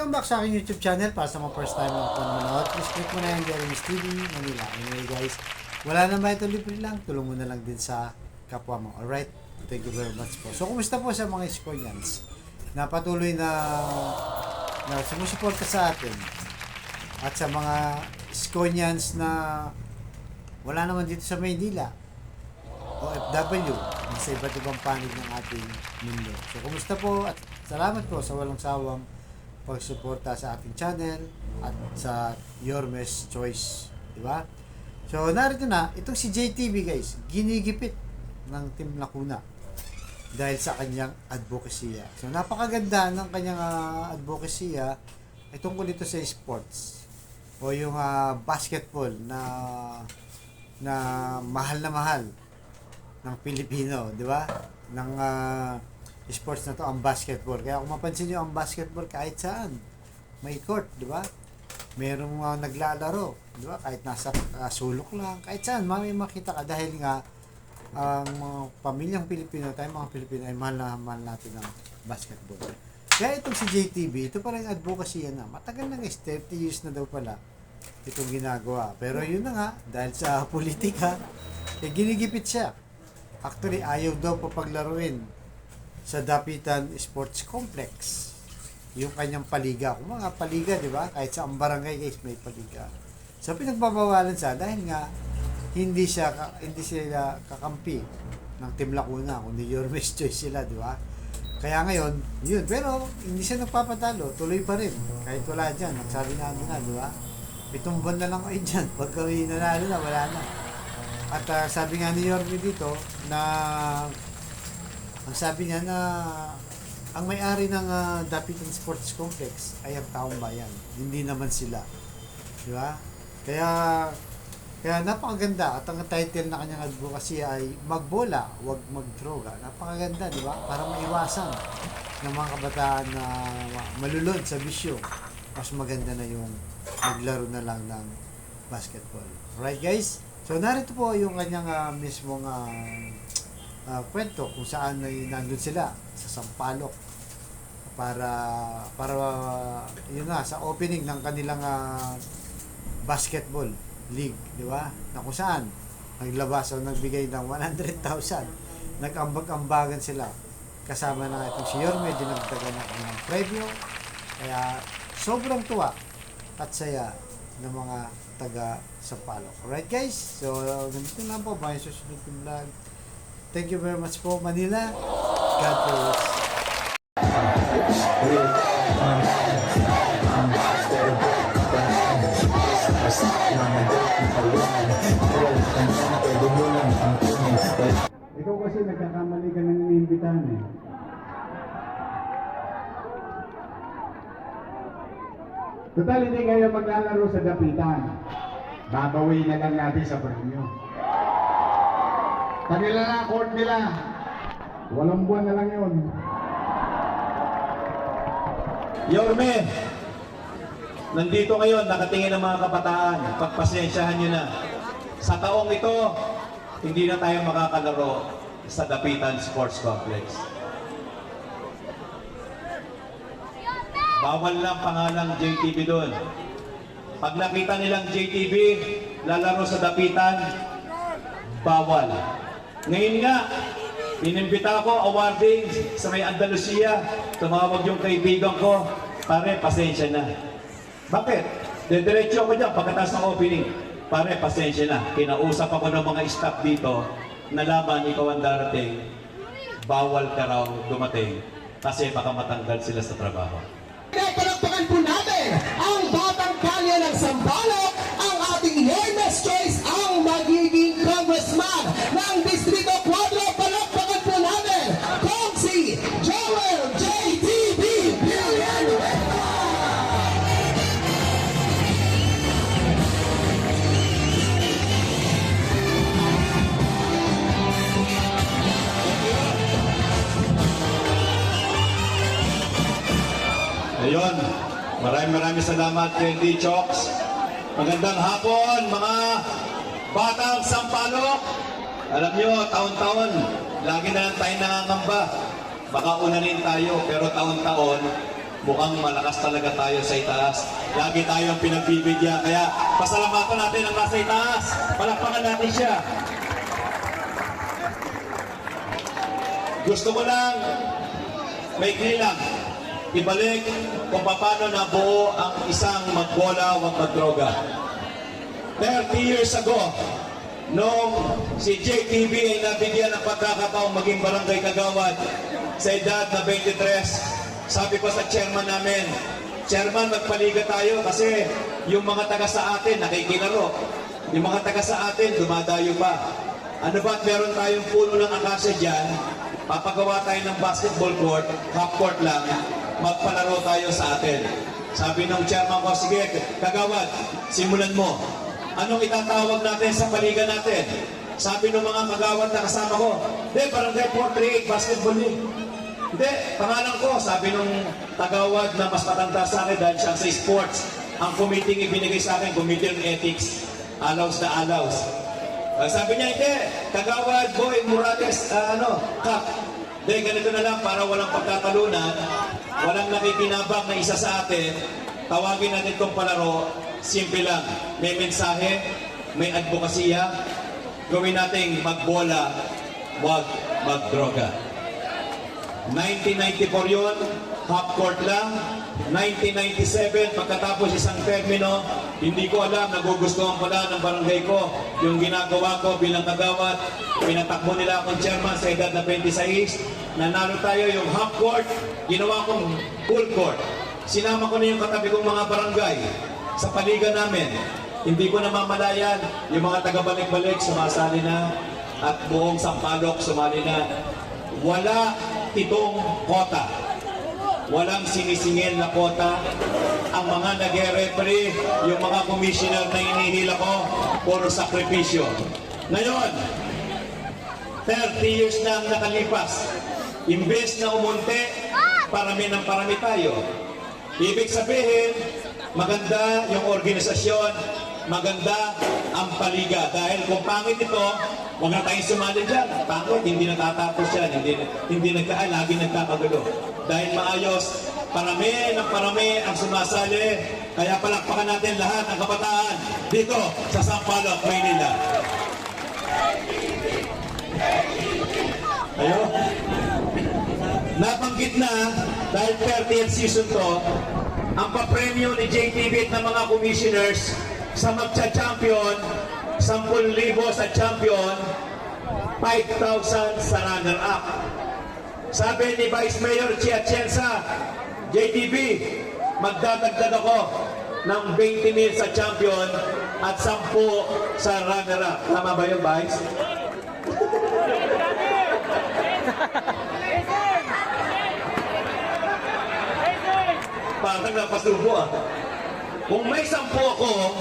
welcome back sa aking YouTube channel. Para sa mga first time lang po manood, please click mo na yung Jeremy's TV Manila. Anyway guys, wala naman ito, libre lang. Tulong mo na lang din sa kapwa mo. Alright? Thank you very much po. So, kumusta po sa mga Skonians na patuloy na sumusuporta sa atin? At sa mga Skonians na wala naman dito sa Maynila, OFW, sa iba't ibang panig ng ating mundo. So, kumusta po at salamat po sa walang sawang pagsuporta sa ating channel at sa Yorme's Choice. Diba? So, narito na, itong si JTV guys, ginigipit ng Team Lacuna dahil sa kanyang advokasya. So, napakaganda ng kanyang advokasya ay tungkol dito sa sports o yung basketball na mahal ng Pilipino, di ba? Ng sports na to, ang basketball. Kaya kung mapansin nyo, ang basketball kahit saan, may court, di ba? Merong naglalaro, di ba? Kahit nasa sulok lang, kahit saan, may makita ka dahil nga ang mga pamilyang Pilipino, tayong mga Pilipino ay mahal na mahal natin ng basketball. Kaya itong si JTV, ito pala yung advocacy na. Matagal na guys, 30 years na daw pala itong ginagawa. Pero yun na nga, dahil sa politika, ginigipit siya. Actually, ayaw daw papaglaruin sa Dapitan Sports Complex yung kanyang paliga. Kung mga paliga, di ba? Kahit sa barangay guys, may paliga. So, pinagbabawalan siya dahil nga hindi sila kakampi ng Team Lacuna, kundi Yorme's Choice sila, di ba? Kaya ngayon, yun. Pero, hindi siya nagpapatalo. Tuloy pa rin. Kahit wala dyan. Nagsabi na di ba? Pitumban na lang kayo dyan. Pagka nanalo na, wala na. At sabi nga ni Yorme dito na ang sabi niya na ang may-ari ng Dapitan Sports Complex ay ang taong bayan, hindi naman sila. Di ba? Kaya napakaganda at ang title na kanyang advocacy ay magbola, wag magdroga. Napakaganda, di ba? Para maiwasan ng mga kabataan na malulod sa bisyo. Mas maganda na yung maglaro na lang ng basketball. Alright guys? So, narito po yung kanyang mismong kwento kung saan ay nandun sila sa Sampaloc para yun nga, sa opening ng kanilang basketball league, di ba? Na kung saan naglabas o nagbigay ng 100,000, nag-ambag-ambagan sila kasama na itong si Yorme, dinagdagan ng kanyang preview. Kaya sobrang tuwa at saya ng mga taga Sampaloc. Alright guys, so ganito lang po ba yung susunod kong vlog. Thank you very much po Manila. God bless. Ikaw kasi nagkakamali ka ng iniimbitahan eh. Total, hindi kayo maglalaro sa Dapitan. Babawi na lang natin sa premyo. Kanila na court nila. Walang buwan na lang yun. Yorme, nandito ngayon, nakatingin ang mga kabataan. Pagpasensyahan nyo na. Sa taong ito, hindi na tayo makakalaro sa Dapitan Sports Complex. Bawal lang pangalang JTV doon. Pag nakita nilang JTV, lalaro sa Dapitan, bawal. Ngayon nga, inimbita ko, awarding sa may Andalusia, tumawag yung kaibigan ko, pare, pasensya na. Bakit? Diretso ako dyan, pagkatapos ng opening, pare, pasensya na. Kinausap ako ng mga staff dito, nalaman ikaw ang darating, bawal ka raw dumating, kasi baka matanggal sila sa trabaho. Palakpakan po natin ang batang kalye ng Sampaloc, ang ating Yorme's Choice, ang magiging congressman ng Distrito 4. Palakpakan po natin kung si Joel JTV Villanueva. Ayun, maraming salamat kay D. Chokes. Magandang hapon mga batang Sampaloc. Alam nyo, taon-taon, lagi na lang tayo nangangamba. Baka una rin tayo, pero taon-taon, mukhang malakas talaga tayo sa itaas. Lagi tayong pinagbibigyan. Kaya pasalamatan natin ang nasa itaas. Palakpakan natin siya. Gusto ko lang, may lang, ibalik kung paano nabuo ang isang magbola o magdroga. 30 years ago, nung si JTB ay nabigyan ng pagkakataong maging barangay kagawad sa edad na 23, sabi ko sa chairman namin, Chairman, magpaliga tayo kasi yung mga taga sa atin nakikilaro. Yung mga taga sa atin dumadayo pa. Ano ba't meron tayong puno ng akasya dyan? Papagawa tayo ng basketball court, half court lang, magpalaro tayo sa atin. Sabi ng chairman ko, sige, kagawad, simulan mo. Anong itatawag natin sa paliga natin? Sabi ng mga kagawad na kasama ko, barangay 438 basketball league. Hindi, pangalan ko, sabi nung tagawad na mas matanda sa akin dahil siya sa sports. Ang committee ibinigay sa akin, committee on ethics, alaws na alaws. Sabi niya, hindi, tagawad, boy, Morales, Kap. Hindi, ganito na lang para walang pagkatalunan, walang nakikinabang na isa sa atin, tawagin natin itong palaro, simple lang, may mensahe, may advokasya, gawin nating magbola, wag magdroga. 1994 yun, half court lang. 1997, pagkatapos isang termino, hindi ko alam, nagugustuhan pala ng barangay ko yung ginagawa ko bilang kagawad. Pinatakbo nila akong chairman sa edad na 26. Nanalo tayo yung half court, ginawa kong full court. Sinama ko na yung katabi kong mga barangay sa paligan namin. Hindi ko namamalayan, yung mga taga-balik-balik sumasali na at buong Sampaloc sumali na. Wala 7 kota. Walang sinisingil na kota. Ang mga nag-referee, yung mga commissioner na inihila ko, puro sakripisyo. Ngayon, 30 years na ang nakalipas. Imbes na umunti, parami ng parami tayo. Ibig sabihin, maganda yung organisasyon, maganda ang paliga. Dahil kung pangit ito, huwag na tayong sumali dyan. Pangit, hindi natatapos yan. Lagi nagkakagulo. Dahil maayos, parami ng parami ang sumasali. Kaya palakpakan natin lahat ng kabataan dito sa Sampaloc, Maynila. Ayo. Nabanggit na, dahil 30th season to, ang papremyo ni JTB at ng mga commissioners sa magcha-champion, 10,000 sa champion, 5,000 sa runner-up. Sabi ni Vice Mayor Chia Atienza, JTB, magdadagdag ako ng 20,000 sa champion at 10 sa runner-up. Tama ba yun, Vice? Parang napasubo ah. Kung may 10 ako,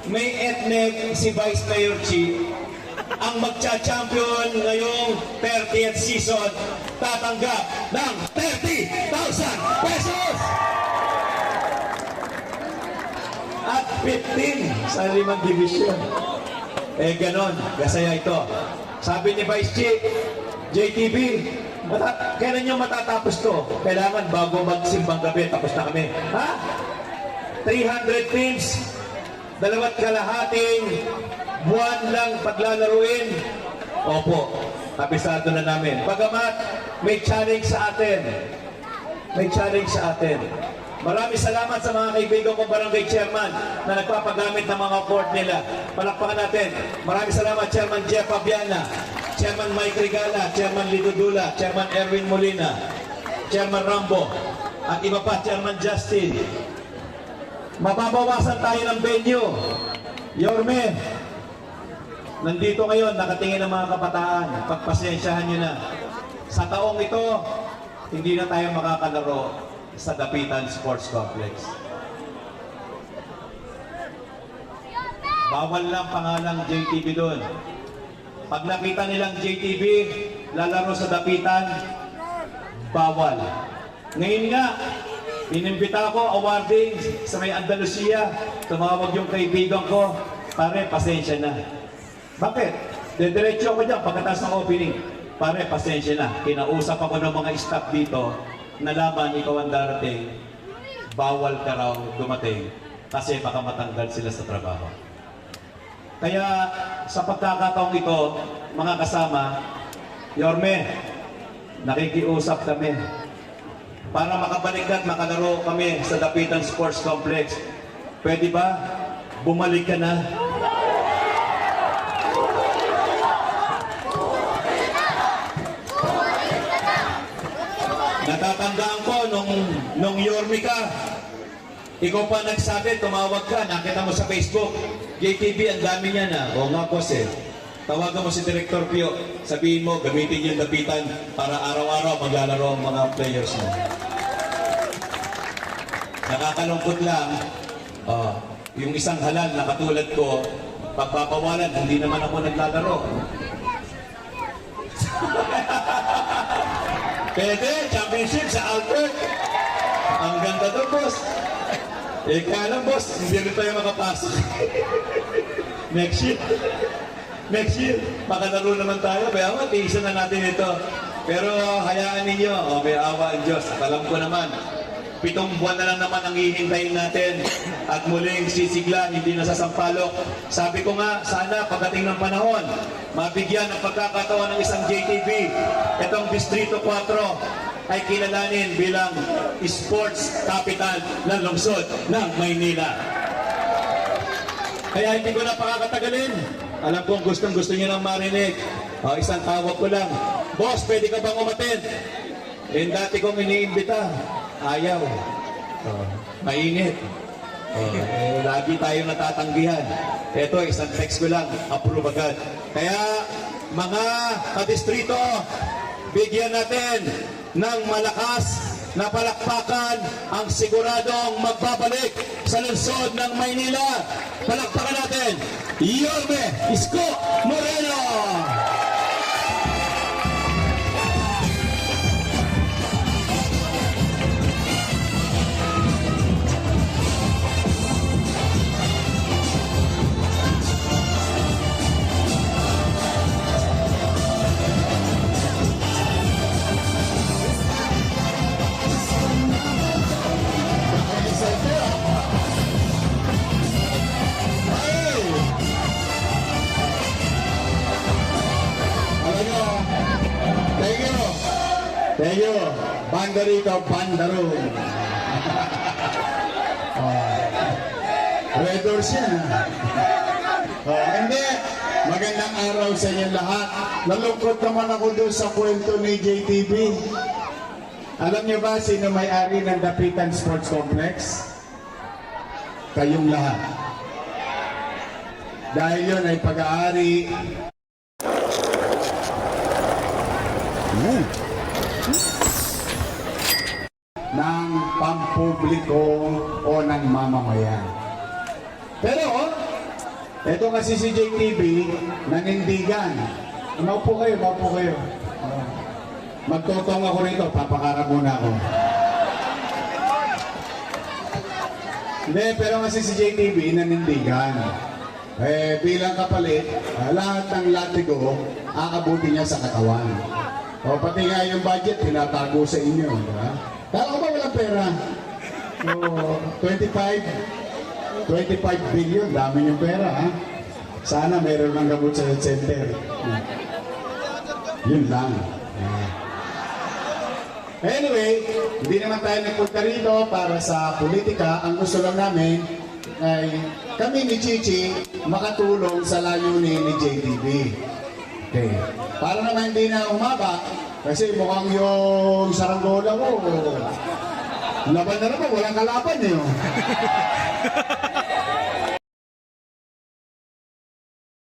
may ethnic si Vice Mayor Chi, ang magcha-champion ngayong 30th season, tatanggap ng 30,000 pesos! At 15 sa 5 division. Ganon, kasaya ito. Sabi ni Vice Chi, JTB, kailan nyo matatapos to? Kailangan bago magsimbang gabi, tapos na kami. Ha? 300 teams, 2.5 buwan lang paglalaruin. Opo, kabisado na namin. Bagamat may challenge sa atin. Maraming salamat sa mga kaibigan kong barangay chairman na nagpapagamit ng mga court nila. Palakpakan natin. Maraming salamat, Chairman Jeff Abiana, Chairman Mike Regala, Chairman Lido Dula, Chairman Erwin Molina, Chairman Rambo, at iba pa, Chairman Justin. Mababawasan tayo ng venue. Yorme, nandito ngayon, nakatingin ang mga kabataan. Pagpasensyahan nyo na. Sa taong ito, hindi na tayo makakalaro sa Dapitan Sports Complex. Bawal lang pangalang JTB doon. Pag nakita nilang JTB, lalaro sa Dapitan, bawal. Ngayon nga, inimbita ako, awarding sa may Andalusia, tumawag yung kaibigan ko, pare, pasensya na. Bakit? Dediretso ako dyan pagkatapos ng opening. pare, pasensya na. Kinausap ako ng mga staff dito, nalaman ikaw ang darating, bawal ka raw dumating kasi baka matanggal sila sa trabaho. Kaya sa pagkakataong ito, mga kasama, Yorme, nakikiusap kami para makabalik at makalaro kami sa Dapitan Sports Complex. Pwede ba? Bumalik ka na. Natatandaan ko nung Yorme ka, ikaw pa nagsabi, tumawag ka, nakita mo sa Facebook, JTB, ang dami niya na. O nga po, sir. Tawagan mo si Director Pio, sabihin mo, gamitin yung Dapitan para araw-araw maglalaro ang mga players mo. Nakakalungkot lang, yung isang halal na katulad ko, pagpapawalan, hindi naman ako naglalaro. Pwede, championship sa Albert. Ang ganda doon, boss. Kaya lang, boss, hindi rin tayo makapasok. Next year, makalaro naman tayo. Kaya nga, tiisan na natin ito. Pero hayaan ninyo, may awa ang Diyos. At alam ko naman, 7 buwan na lang naman ang hihintayin natin. At muling sisigla, hindi na sasampalok. Sabi ko nga, sana pagdating ng panahon, mabigyan ng pagkakataon ng isang JTB. Itong Distrito 4 ay kilalanin bilang sports capital ng lungsod ng Maynila. Kaya hindi ko na pakakatagalin. Alam kong gustong-gusto niyo nang marinig. Isang tawag ko lang. Boss, pwede ka bang umattend? Dati kong iniimbita. Ayaw. Mainit. Lagi tayong natatanggihan. Ito, isang text ko lang. Approve agad. Kaya, mga kadistrito, bigyan natin ng malakas na palakpakan ang siguradong magbabalik sa lungsod ng Maynila. Palakpakan natin, Yorme Isko Moreno! Thank you. Banda rito, banda roon. Red Doors yan. Hindi. Magandang araw sa inyo lahat. Nalungkot naman ako doon sa kwento ni JTB. Alam niyo ba sino may-ari ng Dapitan Sports Complex? Kayong lahat. Dahil yun ay pag-aari ng pampubliko o ng mamamayan. Pero, ito kasi si JTB, nanindigan. Maupo kayo, maupo kayo. Magtotong ako rito, papakarap muna ako. Hindi, pero kasi si JTB, nanindigan. Bilang kapalit, lahat ng latigo, aabuti niya sa katawan. O pati nga yung budget, tinatago sa inyo. Diba? Kala ko ba walang pera? So, 25 billion, dami yung pera, ha? Sana meron ng gamot sa health center. Yun lang. Anyway, hindi naman tayo nagpunta rito para sa politika. Ang gusto lang namin ay kami ni Chichi makatulong sa layunin ni JTB. Okay. Para naman hindi na umaba, kasi mukhang yung saranggola ko, laban na naman, walang kalaban eh.